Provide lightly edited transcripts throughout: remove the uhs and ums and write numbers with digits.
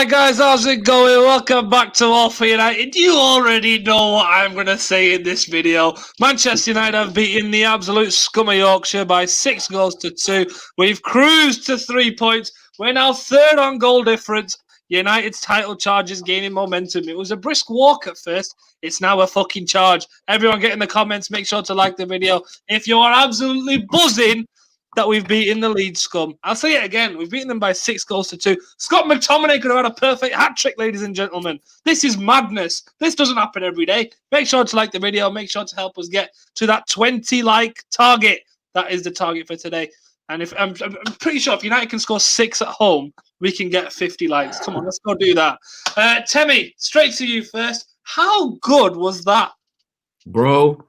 Hi guys, how's it going? Welcome back to All for United. You already know what I'm going to say in this video. Manchester United have beaten the absolute scum of Yorkshire by 6 goals to 2. We've cruised to 3 points. We're now third on goal difference. United's title charge is gaining momentum. It was a brisk walk at first. It's now a fucking charge. Everyone get in the comments. Make sure to like the video. If you are absolutely buzzing that we've beaten the Leeds scum. I'll say it again. We've beaten them by 6 goals to 2. Scott Mctominay could have had a perfect hat-trick, ladies and gentlemen. This is madness. This doesn't happen every day. Make sure to like the video. Make sure to help us get to that 20-like target. That is the target for today. And if I'm pretty sure if United can score 6 at home, we can get 50 likes. Come on, let's go do that. Temi, straight to you first. How good was that? Bro,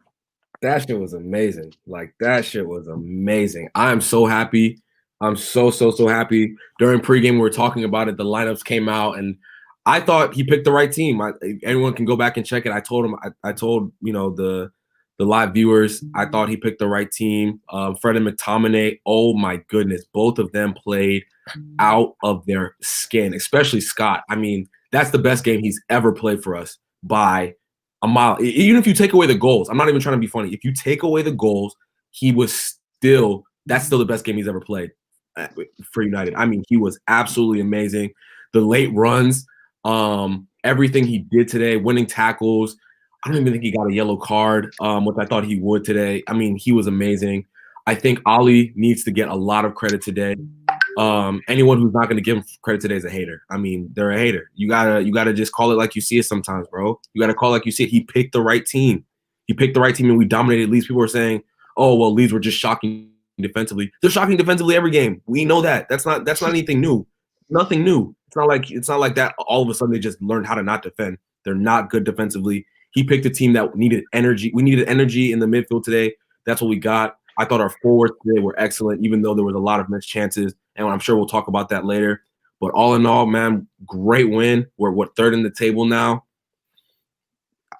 that shit was amazing. That shit was amazing. I am so happy. I'm so happy. During pregame, we were talking about it. The lineups came out, and I thought he picked the right team. Anyone can go back and check it. I told him. I told the live viewers. I thought he picked the right team. Fred and Mctominay. Oh my goodness, both of them played out of their skin. Especially Scott. I mean, that's the best game he's ever played for us by a mile. Even if you take away the goals, I'm not even trying to be funny. If you take away the goals, that's still the best game he's ever played for United. I mean, he was absolutely amazing. The late runs, everything he did today, winning tackles. I don't even think he got a yellow card, which I thought he would today. I mean, he was amazing. I think Ollie needs to get a lot of credit today. Anyone who's not going to give him credit today is a hater. I mean, they're a hater. You gotta just call it like you see it sometimes, bro. You gotta call it like you see it. He picked the right team. He picked the right team, and we dominated Leeds. People were saying, "Oh, well, Leeds were just shocking defensively." They're shocking defensively every game. We know that. That's not anything new. Nothing new. It's not like that. All of a sudden, they just learned how to not defend. They're not good defensively. He picked a team that needed energy. We needed energy in the midfield today. That's what we got. I thought our forwards today were excellent, even though there was a lot of missed chances. And I'm sure we'll talk about that later. But all in all, man, great win. We're third in the table now.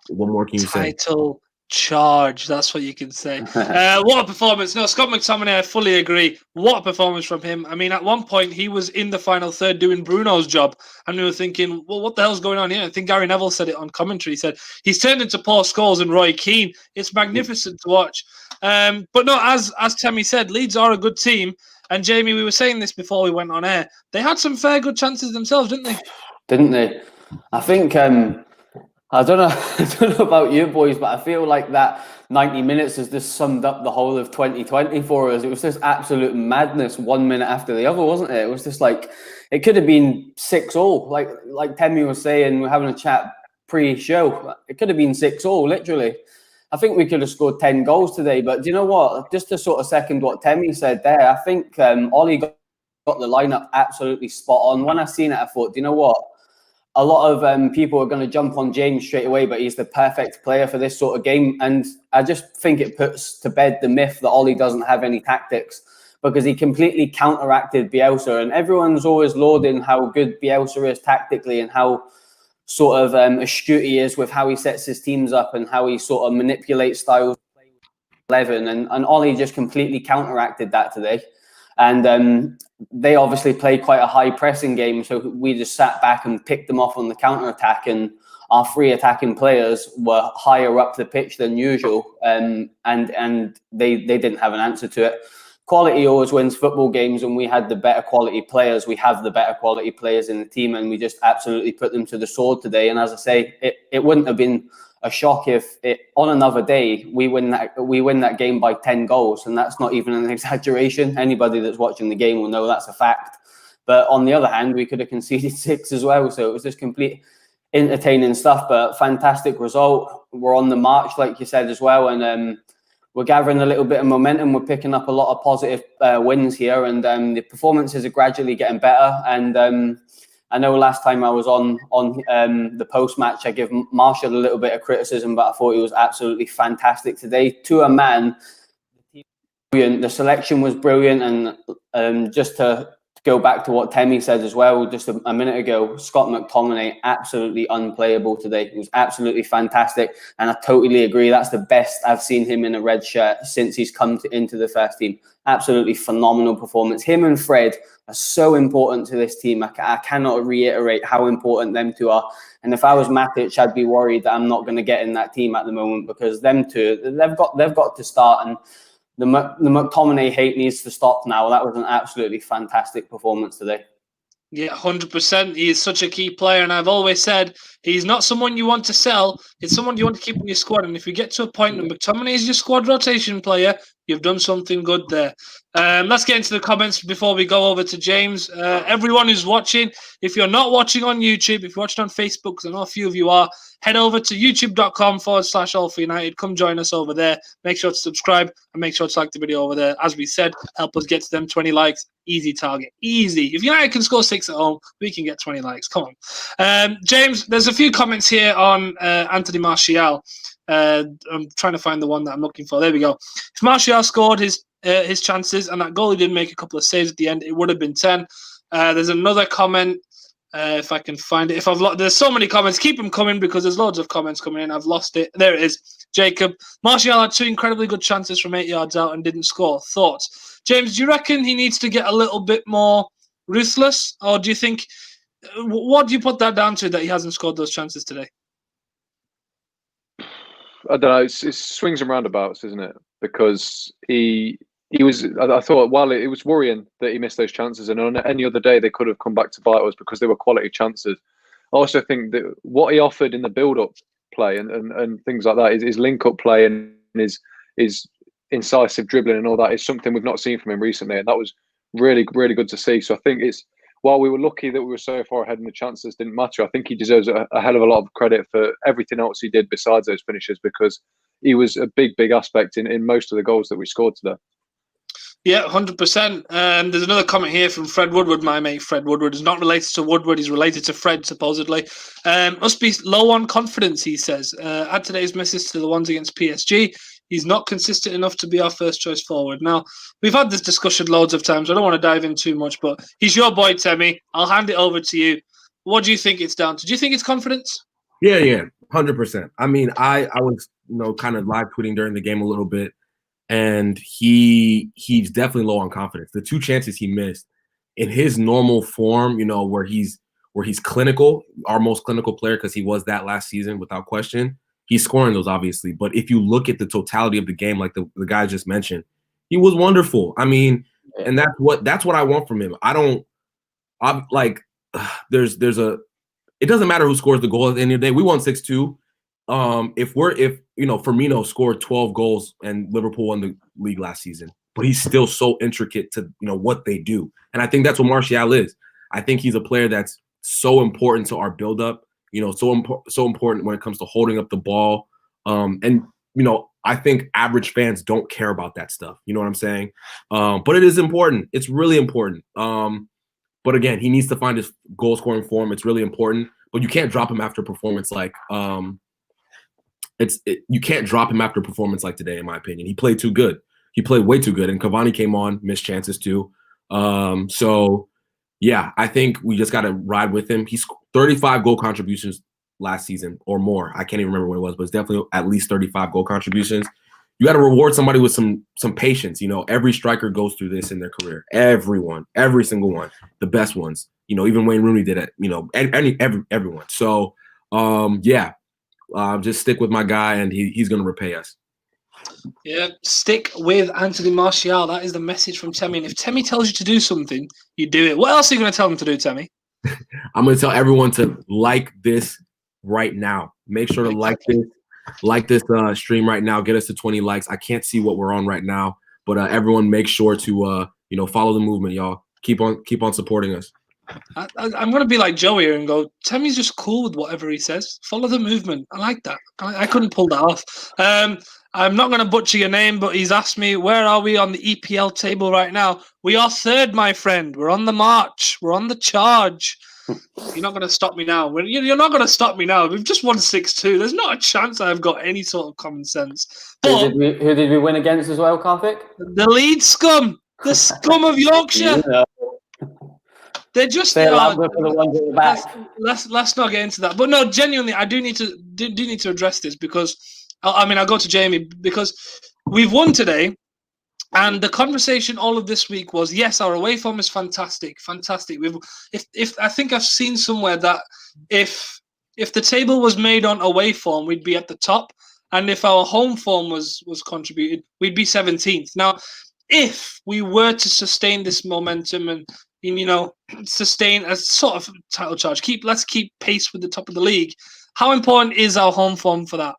What more can you say? Title charge. That's what you can say. What a performance. No, Scott McTominay, I fully agree. What a performance from him. I mean, at one point, he was in the final third doing Bruno's job. And we were thinking, well, what the hell's going on here? I think Gary Neville said it on commentary. He said, he's turned into Paul Scholes and Roy Keane. It's magnificent to watch. But no, as Temi said, Leeds are a good team. And Jamie, we were saying this before we went on air. They had some fair good chances themselves, didn't they? Didn't they? I think I don't know about you boys, but I feel like that 90 minutes has just summed up the whole of 2020 for us. It was just absolute madness, 1 minute after the other, wasn't it? It was just like it could have been 6-6. Like Temi was saying, we're having a chat pre-show. It could have been 6-6, literally. I think we could have scored 10 goals today, but do you know what? Just to sort of second what Temi said there, I think Ollie got the lineup absolutely spot on. When I seen it, I thought, do you know what? A lot of people are going to jump on James straight away, but he's the perfect player for this sort of game. And I just think it puts to bed the myth that Ollie doesn't have any tactics, because he completely counteracted Bielsa. And everyone's always lauding how good Bielsa is tactically and how sort of astute he is with how he sets his teams up and how he sort of manipulates styles. 11 and Ollie just completely counteracted that today. And they obviously played quite a high pressing game, so we just sat back and picked them off on the counter attack. And our 3 attacking players were higher up the pitch than usual, and they didn't have an answer to it. Quality always wins football games, and we had the better quality players. We have the better quality players in the team, and we just absolutely put them to the sword today. And as I say, it wouldn't have been a shock if on another day we win that game by 10 goals, and that's not even an exaggeration. Anybody that's watching the game will know that's a fact. But on the other hand, we could have conceded 6 as well, so it was just complete entertaining stuff. But fantastic result. We're on the march, like you said as well, and we're gathering a little bit of momentum. We're picking up a lot of positive wins here, and the performances are gradually getting better. And I know last time I was on the post-match, I give Marshall a little bit of criticism, but I thought he was absolutely fantastic today. To a man, brilliant. The selection was brilliant, and just to go back to what Temi said as well just a minute ago. Scott McTominay, absolutely unplayable today. He was absolutely fantastic. And I totally agree. That's the best I've seen him in a red shirt since he's come into the first team. Absolutely phenomenal performance. Him and Fred are so important to this team. I cannot reiterate how important them two are. And if I was Matic, I'd be worried that I'm not going to get in that team at the moment, because them two, they've got to start. And the McTominay hate needs to stop now. That was an absolutely fantastic performance today. Yeah, 100%. He is such a key player, and I've always said he's not someone you want to sell. It's someone you want to keep in your squad. And if you get to a point where McTominay is your squad rotation player, you've done something good there. Let's get into the comments before we go over to James. Everyone who's watching, if you're not watching on YouTube, if you're watching on Facebook, because I know a few of you are, head over to youtube.com/allforunited. Come join us over there. Make sure to subscribe and make sure to like the video over there. As we said, help us get to them 20 likes. Easy target. Easy. If United can score 6 at home, we can get 20 likes. Come on. James, there's a few comments here on Anthony Martial. I'm trying to find the one that I'm looking for. There we go. If Martial scored his chances and that goalie didn't make a couple of saves at the end, it would have been 10. There's another comment. If I can find it. There's so many comments. Keep them coming because there's loads of comments coming in. I've lost it. There it is. Jacob. Martial had 2 incredibly good chances from 8 yards out and didn't score. Thoughts? James, do you reckon he needs to get a little bit more ruthless? Or do you think, what do you put that down to that he hasn't scored those chances today? I don't know. It's swings and roundabouts, isn't it? Because he was. I thought while it was worrying that he missed those chances, and on any other day they could have come back to bite us because they were quality chances. I also think that what he offered in the build-up play and things like that, his link-up play and his incisive dribbling and all that is something we've not seen from him recently, and that was really, really good to see. So I think while we were lucky that we were so far ahead and the chances didn't matter, I think he deserves a hell of a lot of credit for everything else he did besides those finishes, because he was a big, big aspect in most of the goals that we scored today. Yeah, 100%. There's another comment here from Fred Woodward, my mate Fred Woodward. Is not related to Woodward, he's related to Fred, supposedly. Must be low on confidence, he says. Add today's message to the ones against PSG. He's not consistent enough to be our first choice forward. Now, we've had this discussion loads of times. I don't want to dive in too much, but he's your boy, Temi. I'll hand it over to you. What do you think it's down to? Do you think it's confidence? Yeah, 100%. I mean, I was kind of live tweeting during the game a little bit, and he's definitely low on confidence. The 2 chances he missed in his normal form, where he's clinical, our most clinical player, because he was that last season without question. He's scoring those, obviously. But if you look at the totality of the game, like the guy just mentioned, he was wonderful. I mean, and that's what I want from him. It doesn't matter who scores the goal at the end of the day. We won 6-2. If Firmino scored 12 goals and Liverpool won the league last season, but he's still so intricate to what they do. And I think that's what Martial is. I think he's a player that's so important to our buildup. So important when it comes to holding up the ball. I think average fans don't care about that stuff. You know what I'm saying? But it is important. It's really important. But again, he needs to find his goal scoring form. It's really important. But you can't drop him after a performance like you can't drop him after a performance like today, in my opinion. He played too good. He played way too good. And Cavani came on, missed chances too. So yeah, I think we just got to ride with him. He's 35 goal contributions last season or more. I can't even remember what it was, but it's definitely at least 35 goal contributions. You got to reward somebody with some patience. Every striker goes through this in their career. Everyone, every single one, the best ones. Even Wayne Rooney did it. Everyone. So just stick with my guy, and he's going to repay us. Yeah, stick with Anthony Martial. That is the message from Temi. And if Temi tells you to do something, you do it. What else are you going to tell him to do, Temi? I'm going to tell everyone to like this right now. Make sure to like this stream right now. Get us to 20 likes. I can't see what we're on right now, but everyone make sure to follow the movement, y'all. Keep on supporting us. I'm going to be like Joey here and go, Temi's just cool with whatever he says. Follow the movement. I like that. I couldn't pull that off. I'm not going to butcher your name, but he's asked me, where are we on the EPL table right now? We are 3rd, my friend. We're on the march. We're on the charge. You're not going to stop me now. You're not going to stop me now. We've just won 6-2. There's not a chance I've got any sort of common sense. But Who did we win against as well, Karthik? The Leeds scum. The scum of Yorkshire. Yeah. They're just Say louder for the ones at the back. let's not get into that. But no, genuinely, I do need to address this because I mean I'll go to Jamie because we've won today, and the conversation all of this week was yes, our away form is fantastic. If I think I've seen somewhere that if the table was made on away form, we'd be at the top, and if our home form was contributed, we'd be 17th. Now, if we were to sustain this momentum and sustain a sort of title charge, let's keep pace with the top of the league. How important is our home form for that?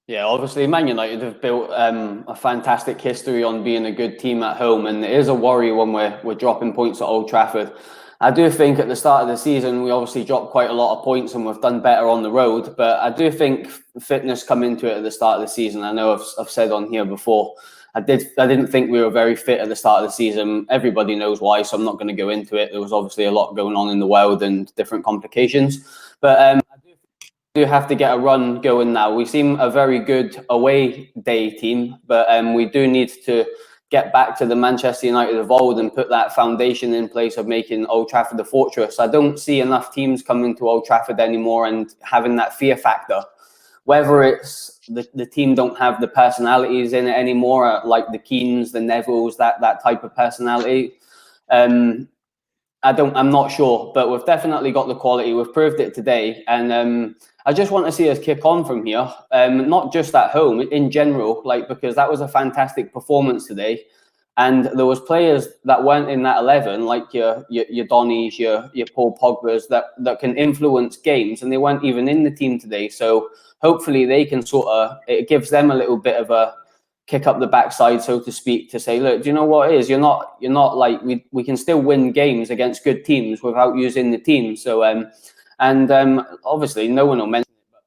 Yeah, obviously, Man United have built a fantastic history on being a good team at home, and it is a worry when we're dropping points at Old Trafford. I do think at the start of the season we obviously dropped quite a lot of points and we've done better on the road, but I do think fitness come into it at the start of the season. I know I've said on here before, I didn't think we were very fit at the start of the season. Everybody knows why, so I'm not going to go into it. There was obviously a lot going on in the world and different complications. But I do have to get a run going now. We seem a very good away day team, but we do need to get back to the Manchester United of old and put that foundation in place of making Old Trafford the fortress. I don't see enough teams coming to Old Trafford anymore and having that fear factor. Whether it's the team don't have the personalities in it anymore, like the Keanes, the Nevilles, that type of personality. I'm not sure, but we've definitely got the quality. We've proved it today, and I just want to see us kick on from here. Not just at home, in general, because that was a fantastic performance today. And there was players that weren't in that 11, like your Donnies, your Paul Pogba's, that can influence games, and they weren't even in the team today. So hopefully they can it gives them a little bit of a kick up the backside, so to speak, to say, look, do you know what it is? You're not like we can still win games against good teams without using the team. So obviously no one will mention it, but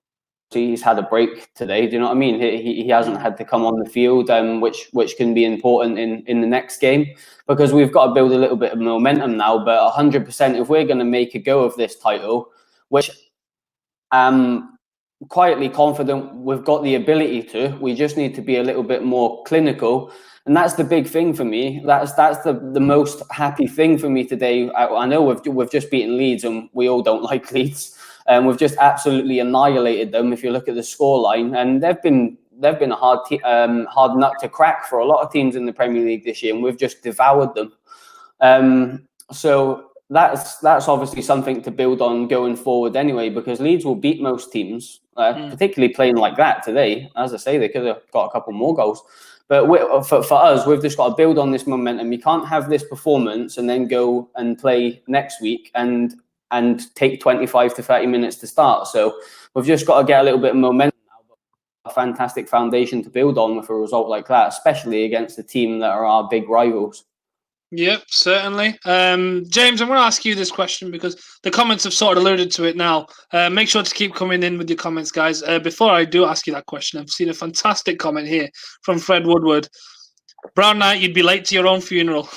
he's had a break today. Do you know what I mean? He hasn't had to come on the field, which can be important in the next game, because we've got to build a little bit of momentum now. But 100%, if we're going to make a go of this title, which quietly confident we've got the ability to, we just need to be a little bit more clinical, and that's the big thing for me. That's the most happy thing for me today. I know we've just beaten Leeds, and we all don't like Leeds, and we've just absolutely annihilated them. If you look at the scoreline, and they've been a hard nut to crack for a lot of teams in the Premier League this year, and we've just devoured them. So that's obviously something to build on going forward anyway, because Leeds will beat most teams, particularly playing like that today. As I say, they could have got a couple more goals. But for us, we've just got to build on this momentum. You can't have this performance and then go and play next week and take 25 to 30 minutes to start. So we've just got to get a little bit of momentum now, but a fantastic foundation to build on with a result like that, especially against a team that are our big rivals. Yep, certainly. James, I'm going to ask you this question because the comments have sort of alluded to it now. Make sure to keep coming in with your comments, guys. Before I do ask you that question, I've seen a fantastic comment here from Fred Woodward. Brown Knight, you'd be late to your own funeral.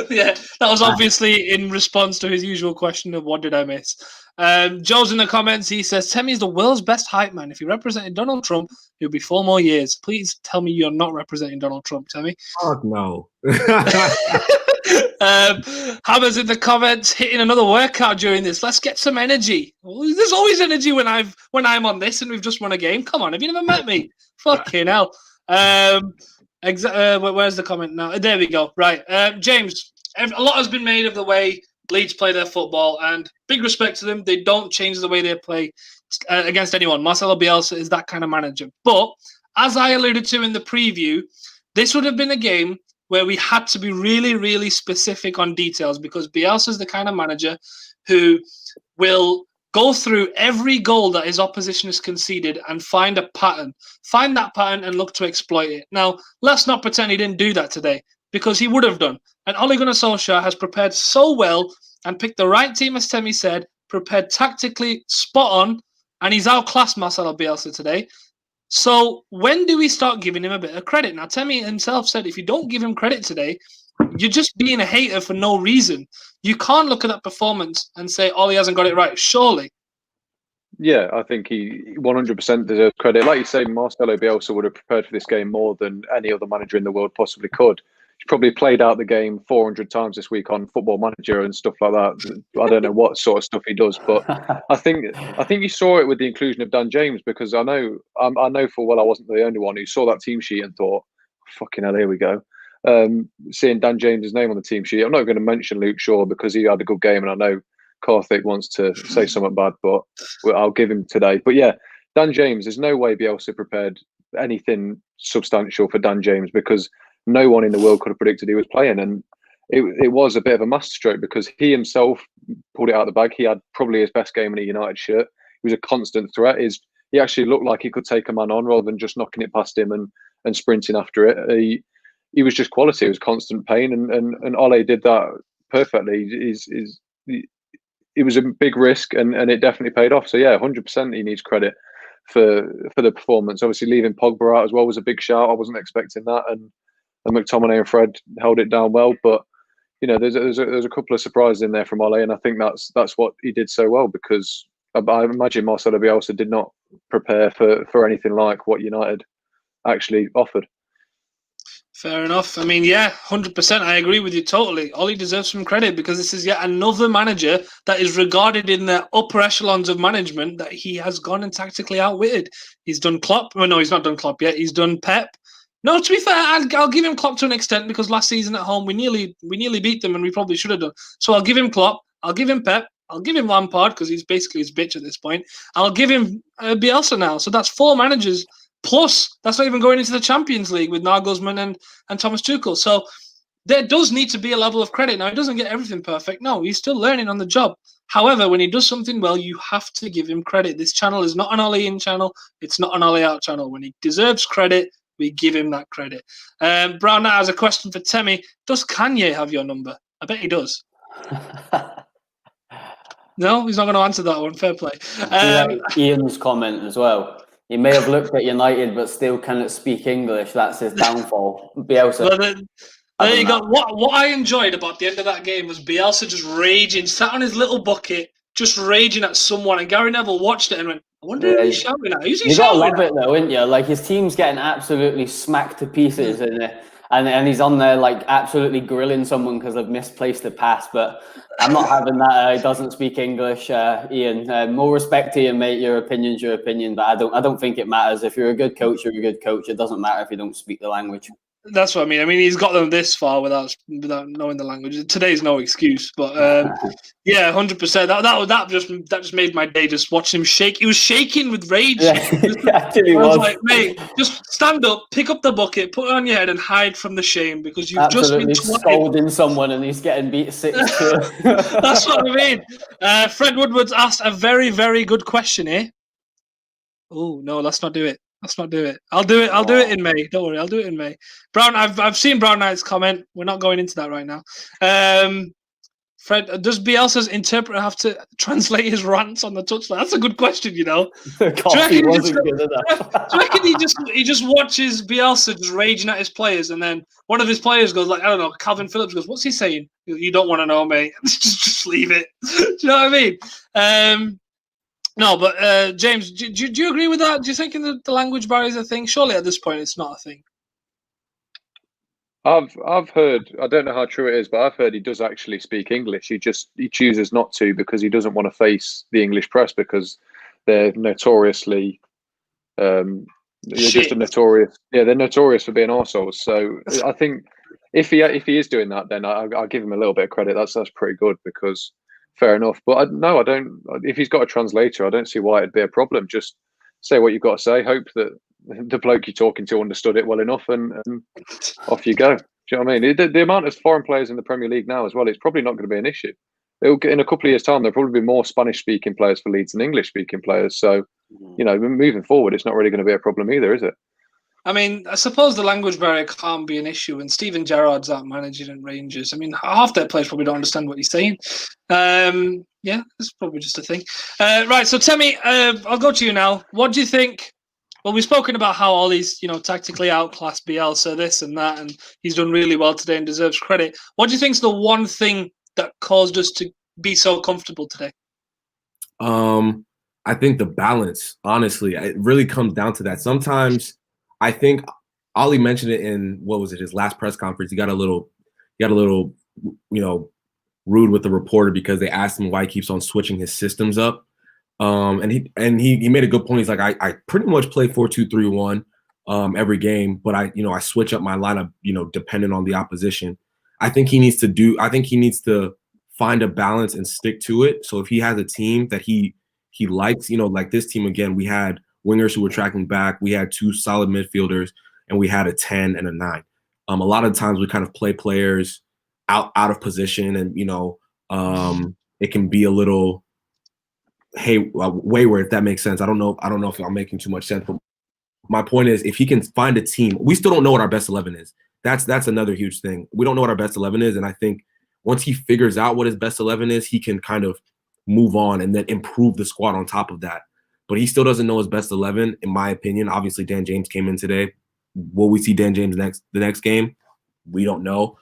Yeah, that was obviously in response to his usual question of what did I miss. Joe's in the comments. He says, Temi is the world's best hype man. If he represented Donald Trump, it would be 4 more years. Please tell me you're not representing Donald Trump, Temi. Oh, no. Hammer's in the comments, hitting another workout during this. Let's get some energy. Well, there's always energy when I'm on this and we've just won a game. Come on, have you never met me? Fucking hell. Where's the comment now? There we go. Right. James, a lot has been made of the way Leeds play their football, and big respect to them. They don't change the way they play against anyone. Marcelo Bielsa is that kind of manager. But as I alluded to in the preview, this would have been a game where we had to be really, really specific on details, because Bielsa is the kind of manager who will go through every goal that his opposition has conceded and find a pattern. Find that pattern and look to exploit it. Now, let's not pretend he didn't do that today, because he would have done. And Ole Gunnar Solskjaer has prepared so well and picked the right team, as Temi said, prepared tactically spot on, and he's outclassed Marcelo Bielsa today. So when do we start giving him a bit of credit? Now, Temi himself said if you don't give him credit today, you're just being a hater for no reason. You can't look at that performance and say, oh, he hasn't got it right. Surely. Yeah, I think he 100% deserves credit. Like you say, Marcelo Bielsa would have prepared for this game more than any other manager in the world possibly could. probably played out the game 400 times this week on Football Manager and stuff like that. I don't know what sort of stuff he does, but I think you saw it with the inclusion of Dan James, because I know full well I wasn't the only one who saw that team sheet and thought, "Fucking hell, here we go." Seeing Dan James's name on the team sheet, I'm not going to mention Luke Shaw because he had a good game, and I know Karthik wants to say something bad, but I'll give him today. But yeah, Dan James, there's no way Bielsa prepared anything substantial for Dan James, because no one in the world could have predicted he was playing, and it was a bit of a masterstroke because he himself pulled it out of the bag. He had probably his best game in a United shirt. He was a constant threat. He actually looked like he could take a man on rather than just knocking it past him and sprinting after it. He was just quality. It was constant pain, and Ole did that perfectly. It was a big risk, and it definitely paid off. So yeah, 100% he needs credit for the performance. Obviously, leaving Pogba out as well was a big shout. I wasn't expecting that, and Mctominay and Fred held it down well. But you know, there's a couple of surprises in there from Ole, and I think that's what he did so well, because I imagine Marcelo Bielsa did not prepare for anything like what United actually offered. Fair enough. I mean, yeah, 100%. I agree with you totally. Ole deserves some credit because this is yet another manager that is regarded in the upper echelons of management that he has gone and tactically outwitted. He's done Klopp. Well, no, he's not done Klopp yet. He's done Pep. No, to be fair, I'll give him Klopp to an extent, because last season at home we nearly beat them and we probably should have done. So I'll give him Klopp. I'll give him Pep. I'll give him Lampard because he's basically his bitch at this point. I'll give him Bielsa now. So that's 4 managers. Plus, that's not even going into the Champions League with Nagelsmann and Thomas Tuchel. So there does need to be a level of credit. Now, he doesn't get everything perfect. No, he's still learning on the job. However, when he does something well, you have to give him credit. This channel is not an Ole in channel. It's not an Ole out channel. When he deserves credit, we give him that credit. Brown Knight has a question for Temi. Does Kanye have your number? I bet he does. No, he's not going to answer that one. Fair play. Ian's comment as well. He may have looked at United, but still cannot speak English. That's his downfall. Bielsa. Well, there you go. What I enjoyed about the end of that game was Bielsa just raging, sat on his little bucket, just raging at someone. And Gary Neville watched it and went, I wonder who he's shouting at. Who's he shouting at? You got to love it though, isn't you? Like, his team's getting absolutely smacked to pieces, and he's on there like absolutely grilling someone because they've misplaced the pass. But I'm not having that. He doesn't speak English, Ian. More respect to you, mate. Your opinion's your opinion, but I don't think it matters. If you're a good coach, you're a good coach. It doesn't matter if you don't speak the language. That's what I mean. I mean, he's got them this far without knowing the language. Today's no excuse, but yeah, 100%. That just made my day. Just watching him shake. He was shaking with rage. Yeah, actually was. Like, mate, just stand up, pick up the bucket, put it on your head, and hide from the shame because you've absolutely just been scolding someone and he's getting beat 6-2. That's what I mean. Fred Woodward's asked a very, very good question here. Oh no, let's not do it. Let's not do it. I'll do it. I'll do it in May. Don't worry. I'll do it in May. Brown. I've seen Brown Knight's comment. We're not going into that right now. Fred, does Bielsa's interpreter have to translate his rants on the touchline? That's a good question. You know. Do you reckon he just watches Bielsa just raging at his players, and then one of his players goes like, I don't know, Calvin Phillips goes, "What's he saying?" You don't want to know, mate. just leave it. Do you know what I mean? No, but James, do you agree with that? Do you think the language barrier is a thing? Surely at this point it's not a thing. I've heard, I don't know how true it is, but I've heard he does actually speak English. He chooses not to because he doesn't want to face the English press because they're notoriously they're notorious for being arseholes. So I think if he is doing that, then I'll give him a little bit of credit. That's pretty good because. Fair enough, but I don't. If he's got a translator, I don't see why it'd be a problem. Just say what you've got to say. Hope that the bloke you're talking to understood it well enough, and off you go. Do you know what I mean? The amount of foreign players in the Premier League now as well, it's probably not going to be an issue. In a couple of years' time, there'll probably be more Spanish-speaking players for Leeds than English-speaking players. So, you know, moving forward, it's not really going to be a problem either, is it? I mean, I suppose the language barrier can't be an issue. And Steven Gerrard's out managing in Rangers. I mean, half their players probably don't understand what he's saying. Yeah, it's probably just a thing. Right, so Temi, I'll go to you now. What do you think? Well, we've spoken about how Ole's, tactically outclassed Bielsa, this and that, and he's done really well today and deserves credit. What do you think is the one thing that caused us to be so comfortable today? I think the balance, honestly, it really comes down to that. Sometimes I think Ollie mentioned it in what was it, his last press conference. He got a little, rude with the reporter because they asked him why he keeps on switching his systems up. And he made a good point. He's like, I pretty much play 4-2-3-1 every game, but I switch up my lineup, depending on the opposition. I think he needs to find a balance and stick to it. So if he has a team that he likes, like this team again, we had wingers who were tracking back, we had 2 solid midfielders, and we had a 10 and a 9. A lot of times we kind of play players out of position, and it can be a little wayward, if that makes sense. I don't know if I'm making too much sense, but my point is, if he can find a team, we still don't know what our best 11 is. That's another huge thing. We don't know what our best 11 is, and I think once he figures out what his best 11 is, he can kind of move on and then improve the squad on top of that. But he still doesn't know his best 11, in my opinion. Obviously, Dan James came in today. Will we see Dan James the next game? We don't know.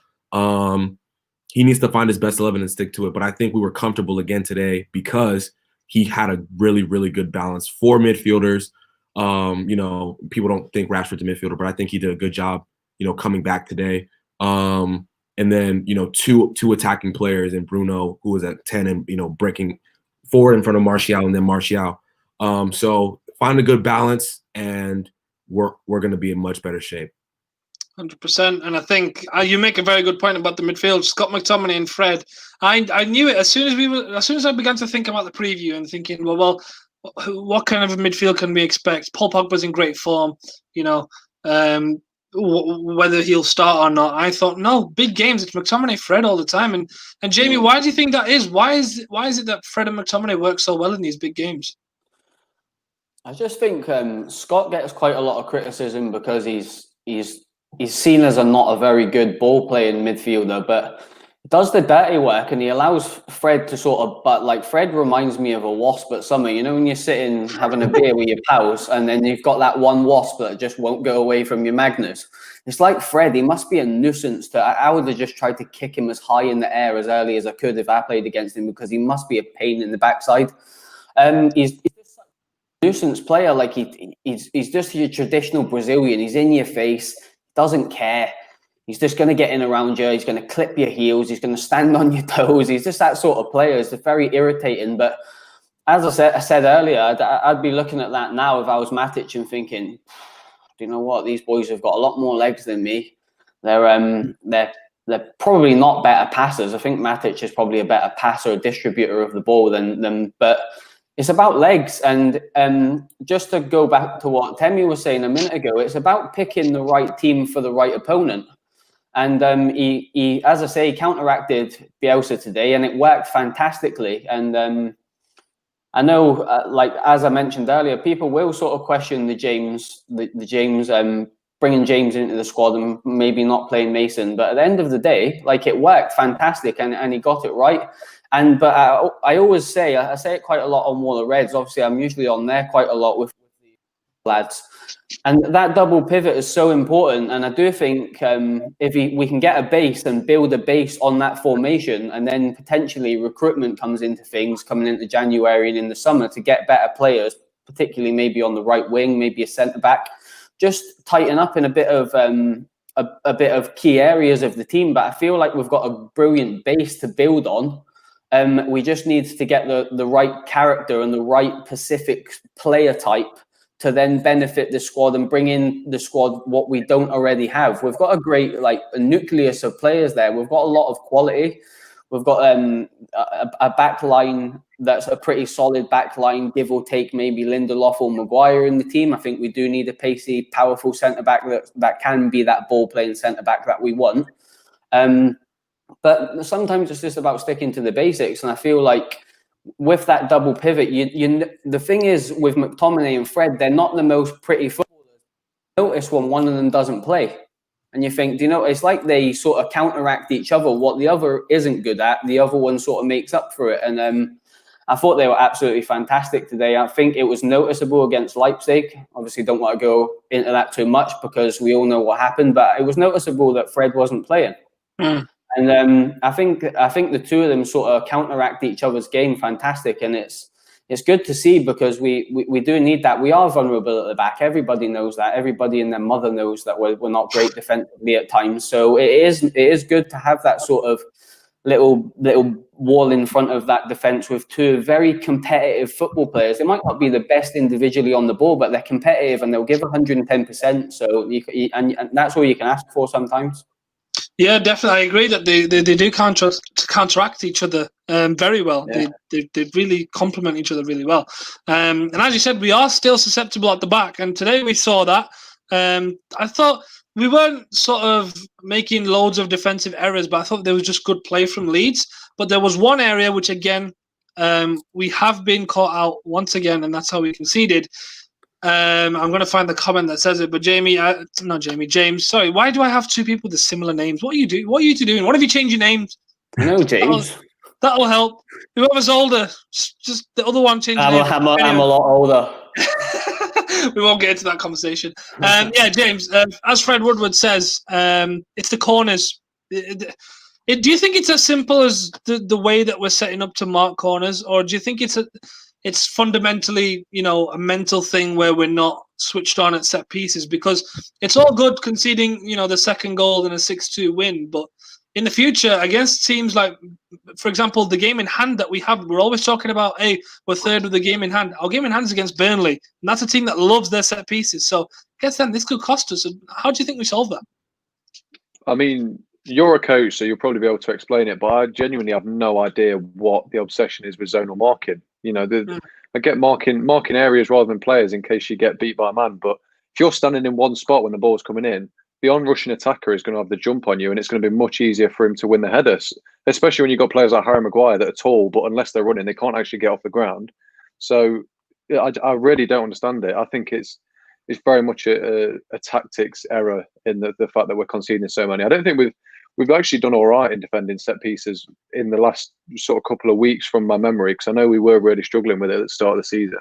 He needs to find his best 11 and stick to it. But I think we were comfortable again today because he had a really, really good balance. 4 midfielders. People don't think Rashford's a midfielder, but I think he did a good job, coming back today. And then, two attacking players, and Bruno, who was at 10 and, breaking forward in front of Martial, and then Martial. So find a good balance, and we're going to be in much better shape. 100%. And I think you make a very good point about the midfield. Scott McTominay and Fred. I knew it as soon as I began to think about the preview and thinking, well, what kind of a midfield can we expect? Paul Pogba's in great form, whether he'll start or not. I thought, no, big games, it's McTominay, Fred all the time. And Jamie, why do you think that is? Why is it that Fred and McTominay work so well in these big games? I just think Scott gets quite a lot of criticism because he's seen as not a very good ball playing midfielder, but does the dirty work, and he allows Fred to Fred reminds me of a wasp at summer. When you're sitting having a beer with your pals, and then you've got that one wasp that just won't go away from your magnets. It's like Fred. He must be a nuisance. I would have just tried to kick him as high in the air as early as I could if I played against him, because he must be a pain in the backside. He's just a nuisance player. Like he's just your traditional Brazilian. He's in your face, doesn't care. He's just going to get in around you. He's going to clip your heels. He's going to stand on your toes. He's just that sort of player. It's very irritating. But as I said earlier, I'd be looking at that now if I was Matic and thinking, do you know what? These boys have got a lot more legs than me. They're probably not better passers. I think Matic is probably a better passer, a distributor of the ball than them. But it's about legs. And just to go back to what Temi was saying a minute ago, it's about picking the right team for the right opponent. And he, as I say, counteracted Bielsa today, and it worked fantastically. And I know, as I mentioned earlier, people will sort of question the James bringing James into the squad and maybe not playing Mason. But at the end of the day, it worked fantastic, and he got it right. But I always say, I say it quite a lot on Wall of Reds. Obviously, I'm usually on there quite a lot with the lads. And that double pivot is so important. And I do think if we can get a base and build a base on that formation, and then potentially recruitment comes into things coming into January and in the summer to get better players, particularly maybe on the right wing, maybe a centre back, just tighten up in a bit of key areas of the team. But I feel like we've got a brilliant base to build on. We just need to get the right character and the right Pacific player type to then benefit the squad and bring in the squad what we don't already have. We've got a great a nucleus of players there. We've got a lot of quality. We've got a back line that's a pretty solid back line, give or take maybe Lindelof or Maguire in the team. I think we do need a pacey, powerful centre-back that can be that ball-playing centre-back that we want. But sometimes it's just about sticking to the basics. And I feel like with that double pivot, the thing is with McTominay and Fred, they're not the most pretty footballers. Notice when one of them doesn't play, and you think, it's like they sort of counteract each other. What the other isn't good at, the other one sort of makes up for it. And I thought they were absolutely fantastic today. I think it was noticeable against Leipzig. Obviously, don't want to go into that too much because we all know what happened. But it was noticeable that Fred wasn't playing. And I think the two of them sort of counteract each other's game fantastic, and it's it's good to see, because we do need that. We are vulnerable at the back. Everybody knows that. Everybody and their mother knows that we're not great defensively at times. So it is good to have that sort of little wall in front of that defense with two very competitive football players. They might not be the best individually on the ball, but they're competitive and they'll give 110%. So and that's all you can ask for sometimes. Yeah, definitely. I agree that they do counteract each other very well. Yeah. They really complement each other really well. And as you said, we are still susceptible at the back. And today we saw that. I thought we weren't sort of making loads of defensive errors, but I thought there was just good play from Leeds. But there was one area which, again, we have been caught out once again, and that's how we conceded. I'm going to find the comment that says it, but James, sorry, why do I have two people with similar names? What are you doing? What are you two doing? What have you changed your names? I know, James. That'll help. Whoever's older, just the other one change. I'm a lot older. We won't get into that conversation. Yeah, James, as Fred Woodward says, it's the corners. Do you think it's as simple as the way that we're setting up to mark corners, or do you think it's fundamentally, a mental thing where we're not switched on at set pieces? Because it's all good conceding, the second goal in a 6-2 win, but in the future, against teams like, for example, the game in hand that we have, we're always talking about, hey, we're third with the game in hand. Our game in hand is against Burnley, and that's a team that loves their set pieces. So, against them, this could cost us. How do you think we solve that? I mean, you're a coach, so you'll probably be able to explain it, but I genuinely have no idea what the obsession is with zonal marking. I get marking areas rather than players in case you get beat by a man, but if you're standing in one spot when the ball's coming in, the on-rushing attacker is going to have the jump on you, and it's going to be much easier for him to win the headers, especially when you've got players like Harry Maguire that are tall, but unless they're running, they can't actually get off the ground. So I really don't understand it. I think it's very much a tactics error in the fact that we're conceding so many. I don't think we've actually done all right in defending set pieces in the last sort of couple of weeks from my memory, because I know we were really struggling with it at the start of the season.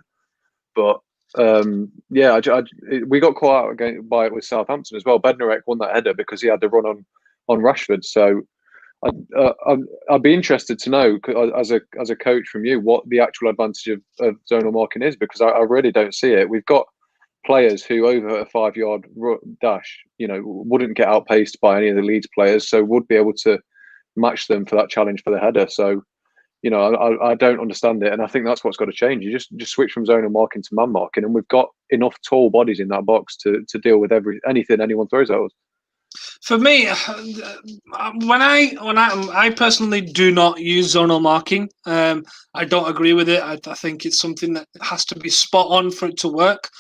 But we got caught out by it with Southampton as well. Bednarek won that header because he had to run on Rashford. So I'd be interested to know, as a coach from you, what the actual advantage of zonal marking is, because I really don't see it. We've got players who over a 5-yard dash, wouldn't get outpaced by any of the Leeds players, so would be able to match them for that challenge for the header. So, I don't understand it, and I think that's what's got to change. You just switch from zonal marking to man marking, and we've got enough tall bodies in that box to deal with anything anyone throws at us. For me, when I personally do not use zonal marking. I don't agree with it. I think it's something that has to be spot on for it to work.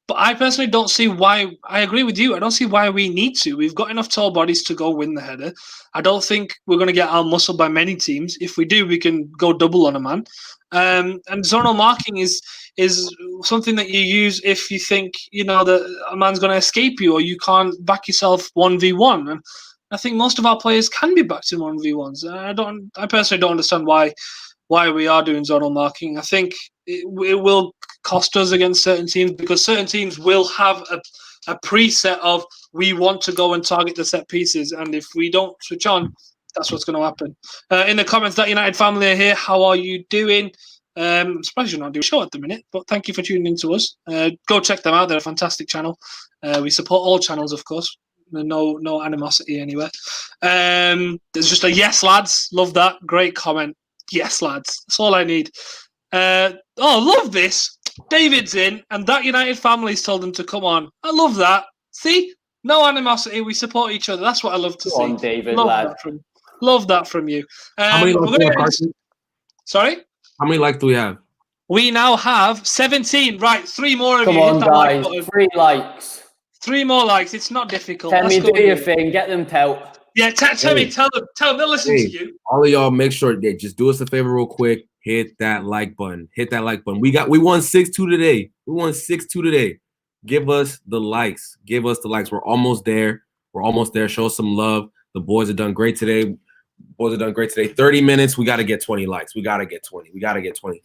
But I personally don't see why. I agree with you. I don't see why we need to. We've got enough tall bodies to go win the header. I don't think we're going to get outmuscled by many teams. If we do, we can go double on a man. And zonal marking is something that you use if you think that a man's going to escape you, or you can't back yourself 1v1. And I think most of our players can be backed in 1v1s. I personally don't understand why we are doing zonal marking. I think it will cost us against certain teams, because certain teams will have a preset of, we want to go and target the set pieces, and if we don't switch on, that's what's going to happen. In the comments, That United family are here. How are you doing? I'm surprised you're not doing a show at the minute, but thank you for tuning in to us. Go check them out. They're a fantastic channel. We support all channels, of course. No animosity anywhere. There's just a yes, lads. Love that. Great comment. Yes, lads. That's all I need. Love this. David's in, and That United family's told him to come on. I love that. See? No animosity. We support each other. That's what I love to see. On, David, love that from you. How many likes do we have? Sorry? How many likes do we have? We now have 17. Right, 3 more of Come you. on, guys. 3 likes. 3 more likes. It's not difficult. Tell me, do your thing. Get them pelt. Yeah, tell them they'll listen to you. All of y'all, make sure they just do us a favor real quick. Hit that like button. Hit that like button. We won 6-2 today. We won 6-2 today. Give us the likes. Give us the likes. We're almost there. Show us some love. The boys have done great today. 30 minutes. We got to get 20 likes. We got to get 20. We got to get 20.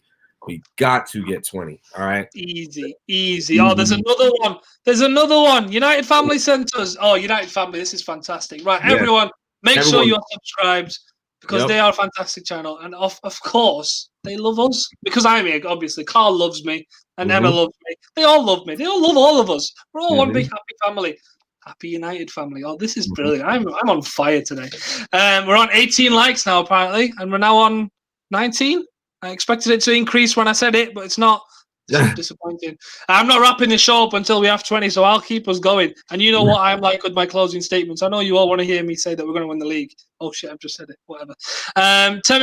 All right. Easy. Oh, there's another one. United family sent us. Oh, United family. This is fantastic. Right, everyone, make sure you're subscribed. because they are a fantastic channel, and of course they love us because I'm here. Obviously, Carl loves me, and Emma loves me. They all love me. They all love all of us. We're all one big happy family. Happy United family. Oh, this is brilliant. I'm on fire today. We're on 18 likes now apparently, and we're now on 19. I expected it to increase when I said it, but it's not. It's disappointing. I'm not wrapping the show up until we have 20, so I'll keep us going. And you know what I'm like with my closing statements. I know you all want to hear me say that we're going to win the league. Oh shit, I've just said it. Whatever. Tell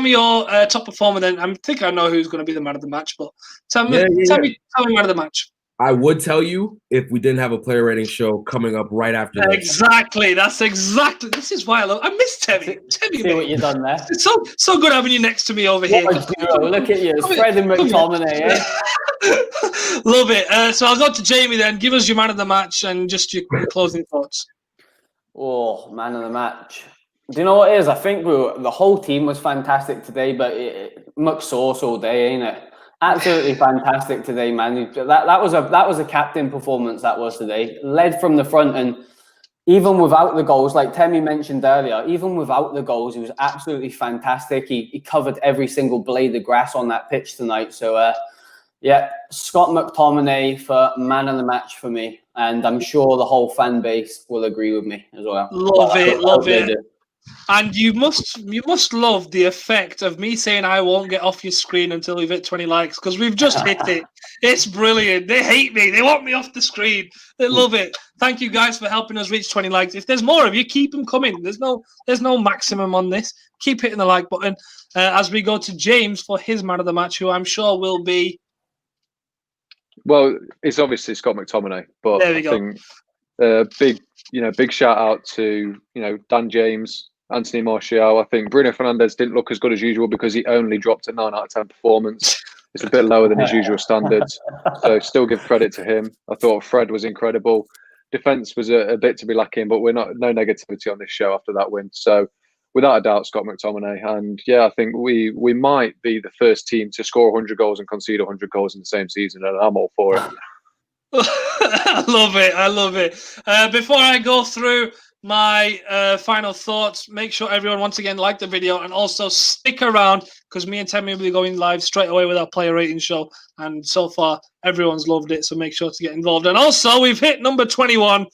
me your top performer then. I think I know who's going to be the man of the match, but tell me man of the match. I would tell you if we didn't have a player rating show coming up right after this. Exactly. This is why I miss Temmie. See what you've done there. It's so good having you next to me over here. Look at you. It's Fred and Mctominay, eh? Love it. So I'll go to Jamie then. Give us your man of the match and just your closing thoughts. Oh, man of the match. Do you know what it is? I think the whole team was fantastic today, but McSauce all day, ain't it? Absolutely fantastic today, man. That was a captain performance. That was today. Led from the front, and even without the goals, like Temmie mentioned earlier, even without the goals, he was absolutely fantastic. He covered every single blade of grass on that pitch tonight. So, Scott McTominay for man of the match for me, and I'm sure the whole fan base will agree with me as well. Love it. And you must love the effect of me saying I won't get off your screen until we've hit 20 likes, because we've just hit it. It's brilliant. They hate me. They want me off the screen. They love it. Thank you guys for helping us reach 20 likes. If there's more of you, keep them coming. There's no maximum on this. Keep hitting the like button as we go to James for his man of the match, who I'm sure will be. Well, it's obviously Scott McTominay, but there we go. I think, big shout out to Dan James, Anthony Martial. I think Bruno Fernandes didn't look as good as usual because he only dropped a 9 out of 10 performance. It's a bit lower than his usual standards. So still give credit to him. I thought Fred was incredible. Defence was a bit to be lacking, but no negativity on this show after that win. So without a doubt, Scott McTominay. And I think we might be the first team to score 100 goals and concede 100 goals in the same season, and I'm all for it. I love it. Before I go through my final thoughts, make sure everyone once again like the video and also stick around, because me and Temmie will be going live straight away with our player rating show, and so far everyone's loved it, so make sure to get involved. And also we've hit number 21,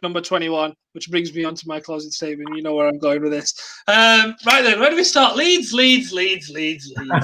number 21, which brings me on to my closing statement. You know where I'm going with this. Right then, where do we start? Leeds.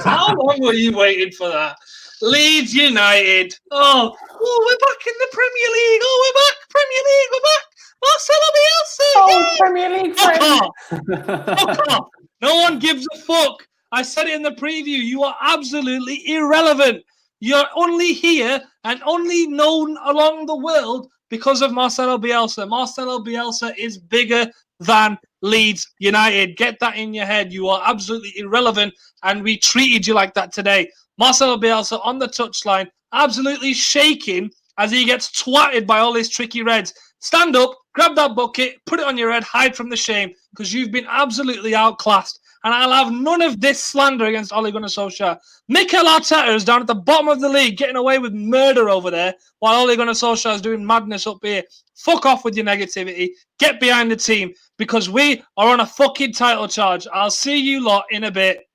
How long were you waiting for that? Leeds United. Oh, we're back in the Premier League. We're back. Premier League. We're back. Marcelo Bielsa. Premier League. Fuck off. No one gives a fuck. I said it in the preview. You are absolutely irrelevant. You're only here and only known along the world because of Marcelo Bielsa. Marcelo Bielsa is bigger than Leeds United. Get that in your head. You are absolutely irrelevant, and we treated you like that today. Marcelo Bielsa on the touchline, absolutely shaking as he gets twatted by all his tricky Reds. Stand up, grab that bucket, put it on your head, hide from the shame, because you've been absolutely outclassed. And I'll have none of this slander against Ole Gunnar Solskjaer. Mikel Arteta is down at the bottom of the league, getting away with murder over there, while Ole Gunnar Solskjaer is doing madness up here. Fuck off with your negativity. Get behind the team, because we are on a fucking title charge. I'll see you lot in a bit.